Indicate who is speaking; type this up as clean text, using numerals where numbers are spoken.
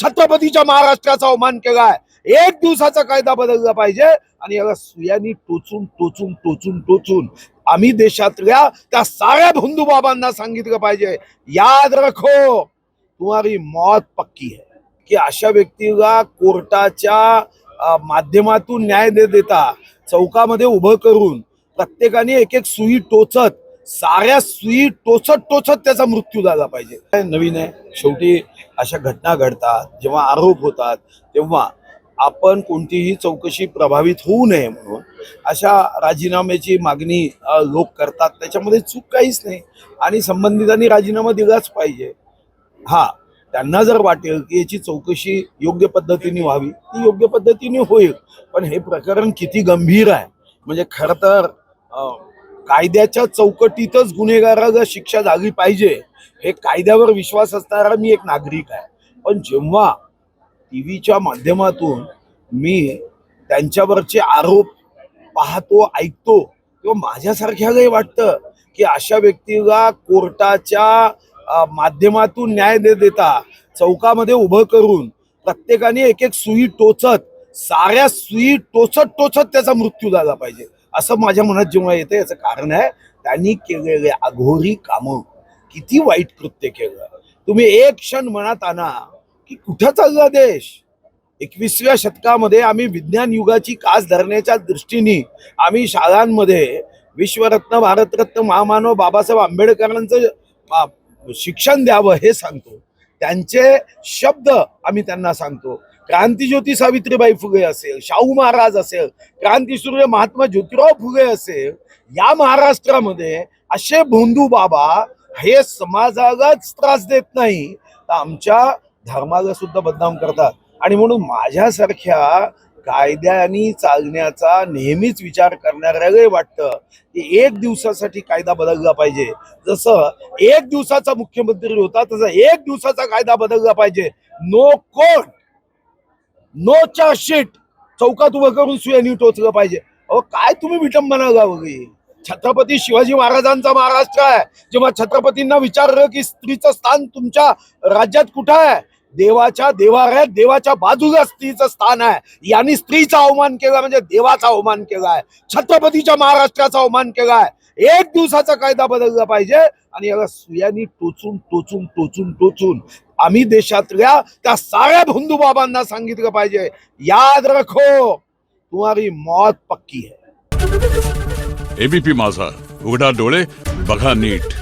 Speaker 1: छत्रपतीच्या महाराष्ट्राचा अवमान केलाय। एक दिवसाचा कायदा बदलला पाहिजे आणि याला सुयांनी टोचून टोचून टोचून टोचून आम्ही देशातल्या त्या साऱ्या बंधू बाबांना सांगितलं पाहिजे, याद रखो तुम्हारी मौत पक्की है। की अशा व्यक्तीला कोर्टाच्या माध्यमातून न्याय न देता चौकामध्ये उभं करून प्रत्येकाने एक एक सुई टोचत, साऱ्या सुई टोचत टोचत त्याचा मृत्यू झाला पाहिजे। नवीन आहे, शेवटी अशा घटना घडतात, जेव्हा आरोप होतात तेव्हा आपण कोणतीही चौकशी प्रभावित होऊ नये म्हणून अशा राजीनाम्याची मागणी लोक करतात। त्याच्यामध्ये चूक काहीच नाही आणि संबंधितांनी राजीनामा दिलाच पाहिजे। हा, त्यांना जर वाटेल की याची चौकशी योग्य पद्धतीने व्हावी ती योग्य पद्धतीने होईल, पण हे प्रकरण किती गंभीर आहे म्हणजे खरं तर कायद्याच्या चौकटीतच गुन्हेगाराला शिक्षा झाली पाहिजे, हे कायद्यावर विश्वास असणारा मी एक नागरिक आहे। पण जेव्हा टीव्हीच्या माध्यमातून मी त्यांच्यावरचे आरोप पाहतो, ऐकतो, तेव्हा माझ्यासारख्यालाही वाटतं की अशा व्यक्तीला कोर्टाच्या माध्यमातून न्याय न देता चौकामध्ये उभं करून प्रत्येकाने एक एक सुई टोचत, साऱ्या सुई टोचत टोचत त्याचा मृत्यू झाला पाहिजे असं माझ्या मनात जेव्हा येतं। याचं कारण आहे त्यांनी केलेले अघोरी कामं, किती वाईट कृत्य केलं। तुम्ही एक क्षण मनात आणा की कुठं चालला देश। 21व्या शतकामध्ये आम्ही विज्ञान युगाची कास धरण्याच्या दृष्टीने आम्ही शाळांमध्ये विश्वरत्न, भारतरत्न, महामानव बाबासाहेब आंबेडकरांचं शिक्षण द्यावं हे सांगतो, त्यांचे शब्द आम्ही त्यांना सांगतो। क्रांतिज्योती सावित्रीबाई फुले असेल, शाहू महाराज असेल, क्रांतीसूर्य महात्मा ज्योतिराव फुले असेल, या महाराष्ट्रामध्ये असे भोंदू बाबा हे समाजालाच त्रास देत नाही तर आमच्या धर्माला सुद्धा बदनाम करतात। आणि म्हणून माझ्यासारख्या कायद्याने चालण्याचा नेहमीच विचार करणाऱ्याला वाटतं की एक दिवसासाठी कायदा बदलला पाहिजे। जसं एक दिवसाचा मुख्यमंत्री होता तसा एक दिवसाचा कायदा बदलला पाहिजे। नो कोर्ट, नो चार्जशीट, चौकात उभं करून सुयांनी टोचलं पाहिजे। अहो काय तुम्ही विटंबना लावली। छत्रपती शिवाजी महाराजांचा महाराष्ट्र आहे, जेव्हा छत्रपतींना विचारलं की स्त्रीचं स्थान तुमच्या राज्यात कुठं आहे, देवाच्या देवाऱ्यात देवाच्या बाजूला स्त्रीचं स्थान आहे। यांनी स्त्रीचा अवमान केला म्हणजे देवाचा अवमान केलाय, छत्रपतीच्या महाराष्ट्राचा अवमान केलाय। एक दिवसाचा कायदा बदलला पाहिजे आणि याला सुयांनी टोचून टोचून टोचून टोचून आम्ही देशातल्या त्या साऱ्या बंधू बाबांना सांगितलं पाहिजे, याद रखो तुम्हारी मौत पक्की है।
Speaker 2: एबीपी माझा, उघडा डोळे बघा नीट।